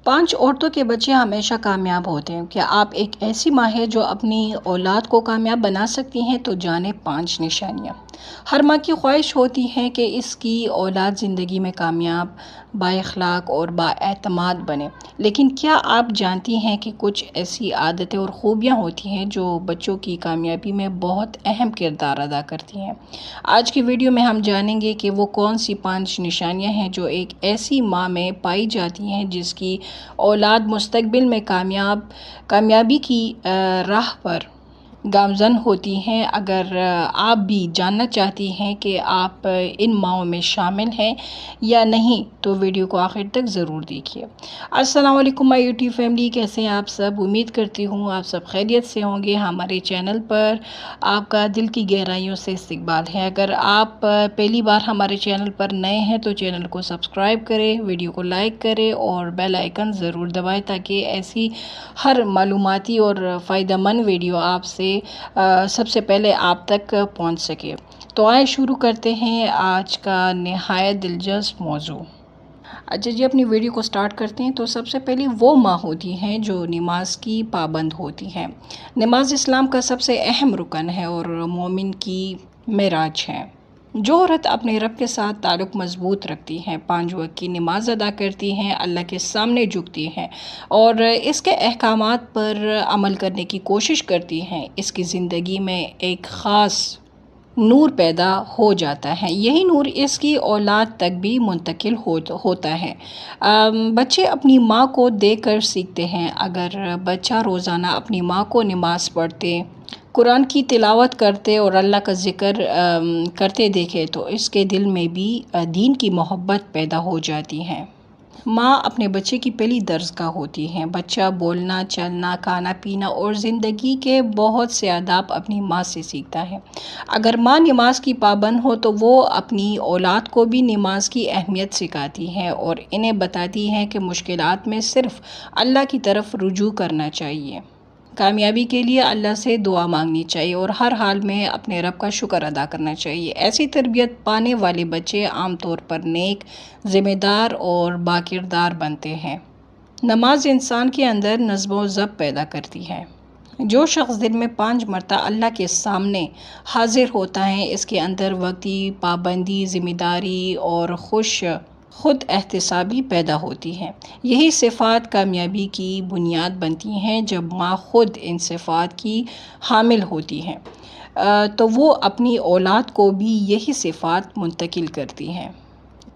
5 عورتوں کے بچے ہمیشہ کامیاب ہوتے ہیں۔ کیا آپ ایک ایسی ماں ہے جو اپنی اولاد کو کامیاب بنا سکتی ہیں؟ تو جانیں 5 نشانیاں۔ ہر ماں کی خواہش ہوتی ہے کہ اس کی اولاد زندگی میں کامیاب، بااخلاق اور بااعتماد بنے، لیکن کیا آپ جانتی ہیں کہ کچھ ایسی عادتیں اور خوبیاں ہوتی ہیں جو بچوں کی کامیابی میں بہت اہم کردار ادا کرتی ہیں؟ آج کی ویڈیو میں ہم جانیں گے کہ وہ کون سی 5 نشانیاں ہیں جو ایک ایسی ماں میں پائی جاتی ہیں جس کی اولاد مستقبل میں کامیابی کی راہ پر گامزن ہوتی ہیں۔ اگر آپ بھی جاننا چاہتی ہیں کہ آپ ان ماؤں میں شامل ہیں یا نہیں تو ویڈیو کو آخر تک ضرور دیکھیے۔ السلام علیکم مائی یوٹیوب فیملی، کیسے ہیں آپ سب؟ امید کرتی ہوں آپ سب خیریت سے ہوں گے۔ ہمارے چینل پر آپ کا دل کی گہرائیوں سے استقبال ہے۔ اگر آپ پہلی بار ہمارے چینل پر نئے ہیں تو چینل کو سبسکرائب کریں، ویڈیو کو لائک کریں اور بیل آئیکن ضرور دبائیں تاکہ ایسی ہر معلوماتی اور فائدہ مند ویڈیو آپ سے سب سے پہلے آپ تک پہنچ سکے۔ تو آئے شروع کرتے ہیں آج کا نہایت دلچسپ موضوع۔ اچھا جی، اپنی ویڈیو کو سٹارٹ کرتے ہیں۔ تو سب سے پہلے وہ ماں ہوتی ہیں جو نماز کی پابند ہوتی ہیں۔ نماز اسلام کا سب سے اہم رکن ہے اور مومن کی معراج ہے۔ جو عورت اپنے رب کے ساتھ تعلق مضبوط رکھتی ہے، 5 وقت کی نماز ادا کرتی ہیں، اللہ کے سامنے جھکتی ہیں اور اس کے احکامات پر عمل کرنے کی کوشش کرتی ہیں، اس کی زندگی میں ایک خاص نور پیدا ہو جاتا ہے۔ یہی نور اس کی اولاد تک بھی منتقل ہوتا ہے۔ بچے اپنی ماں کو دیکھ کر سیکھتے ہیں۔ اگر بچہ روزانہ اپنی ماں کو نماز پڑھتے، قرآن کی تلاوت کرتے اور اللہ کا ذکر کرتے دیکھے تو اس کے دل میں بھی دین کی محبت پیدا ہو جاتی ہے۔ ماں اپنے بچے کی پہلی درسگاہ ہوتی ہے۔ بچہ بولنا، چلنا، کھانا پینا اور زندگی کے بہت سے آداب اپنی ماں سے سیکھتا ہے۔ اگر ماں نماز کی پابند ہو تو وہ اپنی اولاد کو بھی نماز کی اہمیت سکھاتی ہے اور انہیں بتاتی ہے کہ مشکلات میں صرف اللہ کی طرف رجوع کرنا چاہیے۔ کامیابی کے لیے اللہ سے دعا مانگنی چاہیے اور ہر حال میں اپنے رب کا شکر ادا کرنا چاہیے۔ ایسی تربیت پانے والے بچے عام طور پر نیک، ذمہ دار اور باکردار بنتے ہیں۔ نماز انسان کے اندر نظم و ضبط پیدا کرتی ہے۔ جو شخص دن میں 5 مرتبہ اللہ کے سامنے حاضر ہوتا ہے، اس کے اندر وقتی پابندی، ذمہ داری اور خود احتسابی پیدا ہوتی ہے۔ یہی صفات کامیابی کی بنیاد بنتی ہیں۔ جب ماں خود ان صفات کی حامل ہوتی ہے تو وہ اپنی اولاد کو بھی یہی صفات منتقل کرتی ہے۔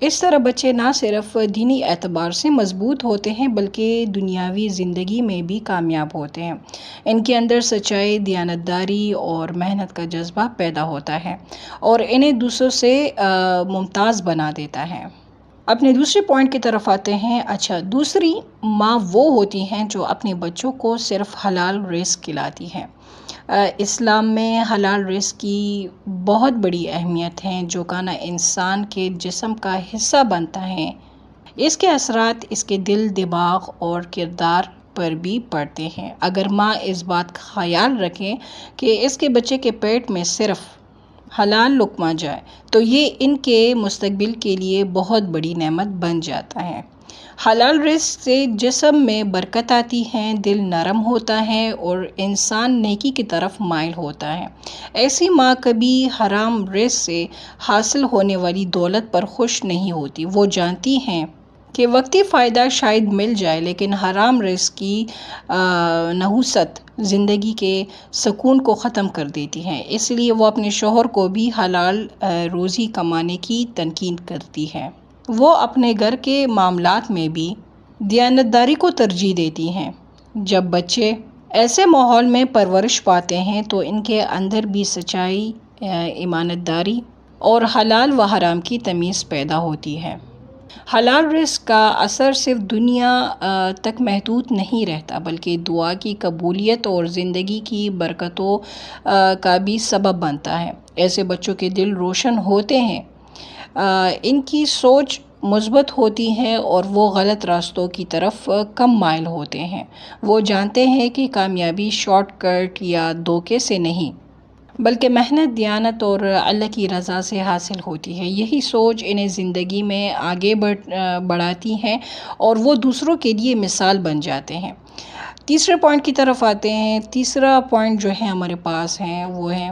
اس طرح بچے نہ صرف دینی اعتبار سے مضبوط ہوتے ہیں بلکہ دنیاوی زندگی میں بھی کامیاب ہوتے ہیں۔ ان کے اندر سچائی، دیانتداری اور محنت کا جذبہ پیدا ہوتا ہے اور انہیں دوسروں سے ممتاز بنا دیتا ہے۔ اپنے دوسرے پوائنٹ کی طرف آتے ہیں۔ اچھا، دوسری ماں وہ ہوتی ہیں جو اپنے بچوں کو صرف حلال رزق کھلاتی ہیں۔ اسلام میں حلال رزق کی بہت بڑی اہمیت ہے جو کھانا انسان کے جسم کا حصہ بنتا ہے۔ اس کے اثرات اس کے دل، دماغ اور کردار پر بھی پڑتے ہیں۔ اگر ماں اس بات کا خیال رکھے کہ اس کے بچے کے پیٹ میں صرف حلال لقمہ جائے تو یہ ان کے مستقبل کے لیے بہت بڑی نعمت بن جاتا ہے۔ حلال رزق سے جسم میں برکت آتی ہے، دل نرم ہوتا ہے اور انسان نیکی کی طرف مائل ہوتا ہے۔ ایسی ماں کبھی حرام رزق سے حاصل ہونے والی دولت پر خوش نہیں ہوتی۔ وہ جانتی ہیں کہ وقتی فائدہ شاید مل جائے لیکن حرام رزق کی نحوست زندگی کے سکون کو ختم کر دیتی ہے۔ اس لیے وہ اپنے شوہر کو بھی حلال روزی کمانے کی تنقید کرتی ہے۔ وہ اپنے گھر کے معاملات میں بھی دیانتداری کو ترجیح دیتی ہیں۔ جب بچے ایسے ماحول میں پرورش پاتے ہیں تو ان کے اندر بھی سچائی، ایمانداری اور حلال و حرام کی تمیز پیدا ہوتی ہے۔ حلال رزق کا اثر صرف دنیا تک محدود نہیں رہتا بلکہ دعا کی قبولیت اور زندگی کی برکتوں کا بھی سبب بنتا ہے۔ ایسے بچوں کے دل روشن ہوتے ہیں، ان کی سوچ مثبت ہوتی ہے اور وہ غلط راستوں کی طرف کم مائل ہوتے ہیں۔ وہ جانتے ہیں کہ کامیابی شارٹ کٹ یا دھوکے سے نہیں بلکہ محنت، دیانت اور اللہ کی رضا سے حاصل ہوتی ہے۔ یہی سوچ انہیں زندگی میں آگے بڑھاتی ہے اور وہ دوسروں کے لیے مثال بن جاتے ہیں۔ تیسرے پوائنٹ کی طرف آتے ہیں۔ تیسرا پوائنٹ جو ہے ہمارے پاس ہیں وہ ہے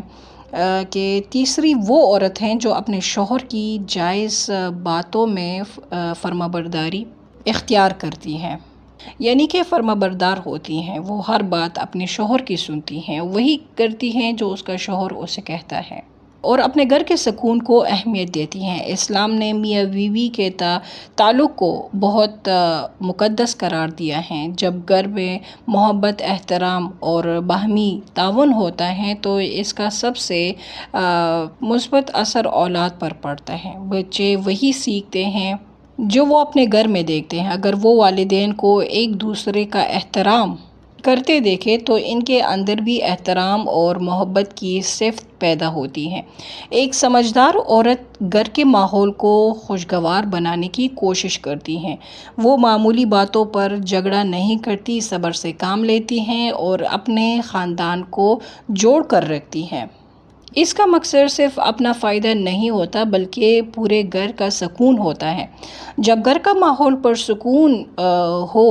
کہ تیسری وہ عورت ہیں جو اپنے شوہر کی جائز باتوں میں فرمانبرداری اختیار کرتی ہیں، یعنی کہ فرما بردار ہوتی ہیں۔ وہ ہر بات اپنے شوہر کی سنتی ہیں، وہی کرتی ہیں جو اس کا شوہر اسے کہتا ہے، اور اپنے گھر کے سکون کو اہمیت دیتی ہیں۔ اسلام نے میاں بیوی کے تعلق کو بہت مقدس قرار دیا ہے۔ جب گھر میں محبت، احترام اور باہمی تعاون ہوتا ہے تو اس کا سب سے مثبت اثر اولاد پر پڑتا ہے۔ بچے وہی سیکھتے ہیں جو وہ اپنے گھر میں دیکھتے ہیں۔ اگر وہ والدین کو ایک دوسرے کا احترام کرتے دیکھیں تو ان کے اندر بھی احترام اور محبت کی صفت پیدا ہوتی ہے۔ ایک سمجھدار عورت گھر کے ماحول کو خوشگوار بنانے کی کوشش کرتی ہے۔ وہ معمولی باتوں پر جھگڑا نہیں کرتی، صبر سے کام لیتی ہیں اور اپنے خاندان کو جوڑ کر رکھتی ہیں۔ اس کا مقصد صرف اپنا فائدہ نہیں ہوتا بلکہ پورے گھر کا سکون ہوتا ہے۔ جب گھر کا ماحول پرسکون ہو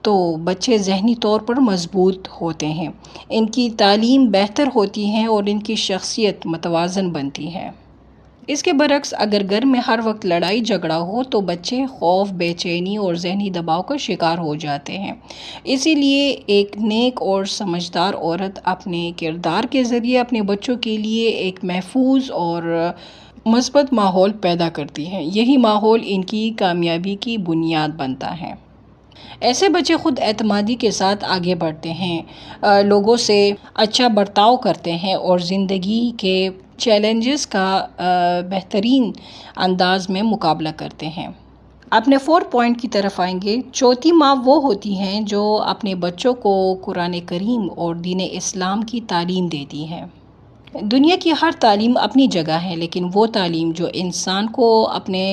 تو بچے ذہنی طور پر مضبوط ہوتے ہیں، ان کی تعلیم بہتر ہوتی ہے اور ان کی شخصیت متوازن بنتی ہے۔ اس کے برعکس اگر گھر میں ہر وقت لڑائی جھگڑا ہو تو بچے خوف، بے چینی اور ذہنی دباؤ کا شکار ہو جاتے ہیں۔ اسی لیے ایک نیک اور سمجھدار عورت اپنے کردار کے ذریعے اپنے بچوں کے لیے ایک محفوظ اور مثبت ماحول پیدا کرتی ہے۔ یہی ماحول ان کی کامیابی کی بنیاد بنتا ہے۔ ایسے بچے خود اعتمادی کے ساتھ آگے بڑھتے ہیں، لوگوں سے اچھا برتاؤ کرتے ہیں اور زندگی کے چیلنجز کا بہترین انداز میں مقابلہ کرتے ہیں۔ اپنے 4 پوائنٹ کی طرف آئیں گے۔ چوتھی ماں وہ ہوتی ہیں جو اپنے بچوں کو قرآن کریم اور دین اسلام کی تعلیم دیتی ہے۔ دنیا کی ہر تعلیم اپنی جگہ ہے، لیکن وہ تعلیم جو انسان کو اپنے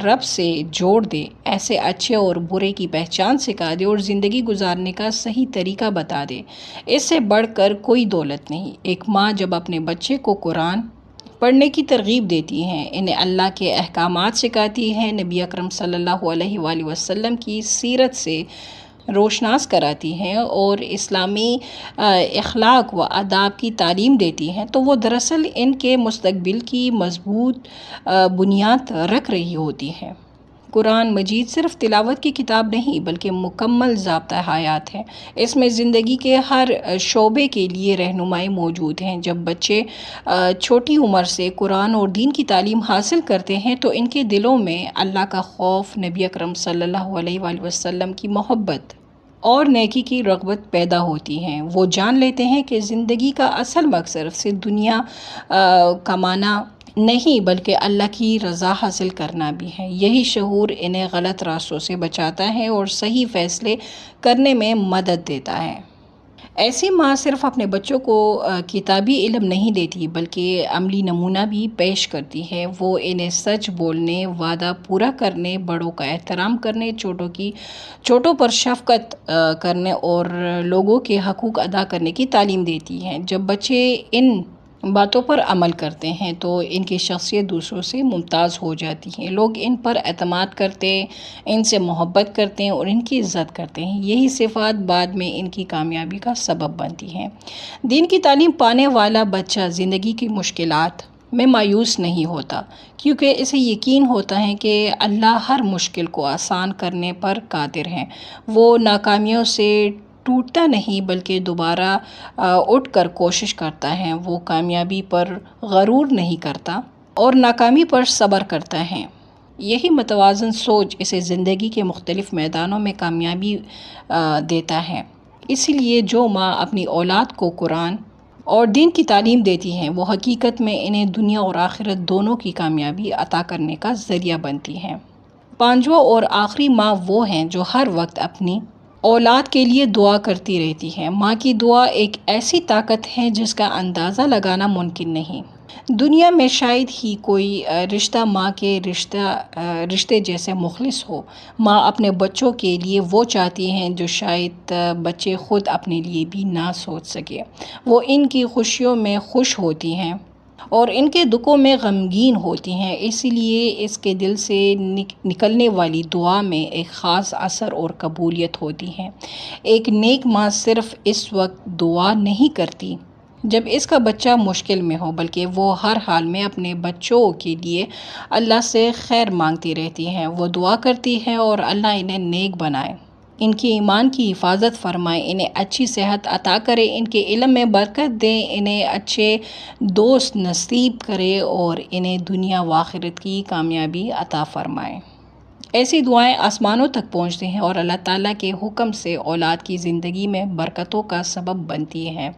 رب سے جوڑ دے، ایسے اچھے اور برے کی پہچان سکھا دے اور زندگی گزارنے کا صحیح طریقہ بتا دے، اس سے بڑھ کر کوئی دولت نہیں۔ ایک ماں جب اپنے بچے کو قرآن پڑھنے کی ترغیب دیتی ہے، انہیں اللہ کے احکامات سکھاتی ہے، نبی اکرم صلی اللہ علیہ وآلہ وسلم کی سیرت سے روشناس کراتی ہیں اور اسلامی اخلاق و آداب کی تعلیم دیتی ہیں، تو وہ دراصل ان کے مستقبل کی مضبوط بنیاد رکھ رہی ہوتی ہے۔ قرآن مجید صرف تلاوت کی کتاب نہیں بلکہ مکمل ضابطہ حیات ہے۔ اس میں زندگی کے ہر شعبے کے لیے رہنمائی موجود ہیں۔ جب بچے چھوٹی عمر سے قرآن اور دین کی تعلیم حاصل کرتے ہیں تو ان کے دلوں میں اللہ کا خوف، نبی اکرم صلی اللہ علیہ وآلہ وسلم کی محبت اور نیکی کی رغبت پیدا ہوتی ہے۔ وہ جان لیتے ہیں کہ زندگی کا اصل مقصد صرف دنیا کمانا نہیں بلکہ اللہ کی رضا حاصل کرنا بھی ہے۔ یہی شعور انہیں غلط راستوں سے بچاتا ہے اور صحیح فیصلے کرنے میں مدد دیتا ہے۔ ایسی ماں صرف اپنے بچوں کو کتابی علم نہیں دیتی بلکہ عملی نمونہ بھی پیش کرتی ہے۔ وہ انہیں سچ بولنے، وعدہ پورا کرنے، بڑوں کا احترام کرنے، چھوٹوں پر شفقت کرنے اور لوگوں کے حقوق ادا کرنے کی تعلیم دیتی ہے۔ جب بچے ان باتوں پر عمل کرتے ہیں تو ان کی شخصیت دوسروں سے ممتاز ہو جاتی ہے۔ لوگ ان پر اعتماد کرتے ہیں، ان سے محبت کرتے ہیں اور ان کی عزت کرتے ہیں۔ یہی صفات بعد میں ان کی کامیابی کا سبب بنتی ہیں۔ دین کی تعلیم پانے والا بچہ زندگی کی مشکلات میں مایوس نہیں ہوتا، کیونکہ اسے یقین ہوتا ہے کہ اللہ ہر مشکل کو آسان کرنے پر قادر ہے۔ وہ ناکامیوں سے ٹوٹتا نہیں بلکہ دوبارہ اٹھ کر کوشش کرتا ہے۔ وہ کامیابی پر غرور نہیں کرتا اور ناکامی پر صبر کرتا ہے۔ یہی متوازن سوچ اسے زندگی کے مختلف میدانوں میں کامیابی دیتا ہے۔ اسی لیے جو ماں اپنی اولاد کو قرآن اور دین کی تعلیم دیتی ہیں وہ حقیقت میں انہیں دنیا اور آخرت دونوں کی کامیابی عطا کرنے کا ذریعہ بنتی ہیں۔ 5واں اور آخری ماں وہ ہیں جو ہر وقت اپنی اولاد کے لیے دعا کرتی رہتی ہے۔ ماں کی دعا ایک ایسی طاقت ہے جس کا اندازہ لگانا ممکن نہیں۔ دنیا میں شاید ہی کوئی رشتہ ماں کے رشتے جیسے مخلص ہو۔ ماں اپنے بچوں کے لیے وہ چاہتی ہیں جو شاید بچے خود اپنے لیے بھی نہ سوچ سکے۔ وہ ان کی خوشیوں میں خوش ہوتی ہیں اور ان کے دکھوں میں غمگین ہوتی ہیں، اسی لیے اس کے دل سے نکلنے والی دعا میں ایک خاص اثر اور قبولیت ہوتی ہے۔ ایک نیک ماں صرف اس وقت دعا نہیں کرتی جب اس کا بچہ مشکل میں ہو، بلکہ وہ ہر حال میں اپنے بچوں کے لیے اللہ سے خیر مانگتی رہتی ہے۔ وہ دعا کرتی ہے اور اللہ انہیں نیک بنائے، ان کی ایمان کی حفاظت فرمائے، انہیں اچھی صحت عطا کرے، ان کے علم میں برکت دے، انہیں اچھے دوست نصیب کرے اور انہیں دنیا و آخرت کی کامیابی عطا فرمائے۔ ایسی دعائیں آسمانوں تک پہنچتی ہیں اور اللہ تعالیٰ کے حکم سے اولاد کی زندگی میں برکتوں کا سبب بنتی ہیں۔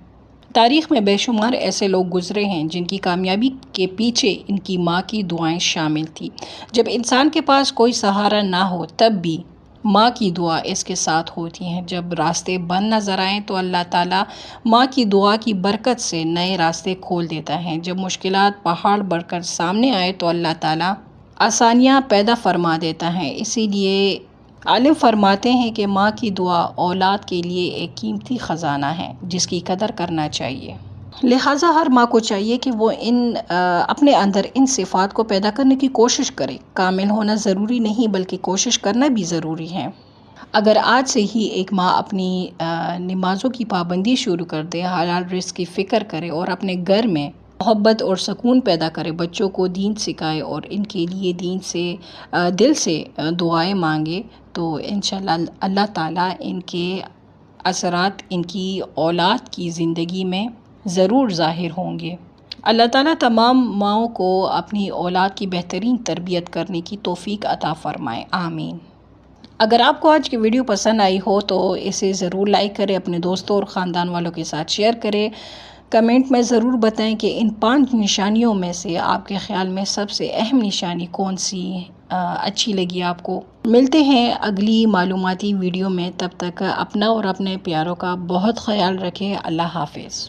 تاریخ میں بے شمار ایسے لوگ گزرے ہیں جن کی کامیابی کے پیچھے ان کی ماں کی دعائیں شامل تھیں۔ جب انسان کے پاس کوئی سہارا نہ ہو تب بھی ماں کی دعا اس کے ساتھ ہوتی ہیں۔ جب راستے بند نظر آئیں تو اللہ تعالیٰ ماں کی دعا کی برکت سے نئے راستے کھول دیتا ہے۔ جب مشکلات پہاڑ بن کر سامنے آئے تو اللہ تعالیٰ آسانیاں پیدا فرما دیتا ہے۔ اسی لیے عالم فرماتے ہیں کہ ماں کی دعا اولاد کے لیے ایک قیمتی خزانہ ہے جس کی قدر کرنا چاہیے۔ لہٰذا ہر ماں کو چاہیے کہ وہ اپنے اندر ان صفات کو پیدا کرنے کی کوشش کرے۔ کامل ہونا ضروری نہیں بلکہ کوشش کرنا بھی ضروری ہے۔ اگر آج سے ہی ایک ماں اپنی نمازوں کی پابندی شروع کر دے، حلال رزق کی فکر کرے اور اپنے گھر میں محبت اور سکون پیدا کرے، بچوں کو دین سکھائے اور ان کے لیے دل سے دعائیں مانگے، تو انشاءاللہ اللہ تعالیٰ ان کے اثرات ان کی اولاد کی زندگی میں ضرور ظاہر ہوں گے۔ اللہ تعالیٰ تمام ماؤں کو اپنی اولاد کی بہترین تربیت کرنے کی توفیق عطا فرمائے، آمین۔ اگر آپ کو آج کی ویڈیو پسند آئی ہو تو اسے ضرور لائک کریں، اپنے دوستوں اور خاندان والوں کے ساتھ شیئر کریں۔ کمنٹ میں ضرور بتائیں کہ ان 5 نشانیوں میں سے آپ کے خیال میں سب سے اہم نشانی کون سی اچھی لگی آپ کو۔ ملتے ہیں اگلی معلوماتی ویڈیو میں، تب تک اپنا اور اپنے پیاروں کا بہت خیال رکھیں۔ اللہ حافظ۔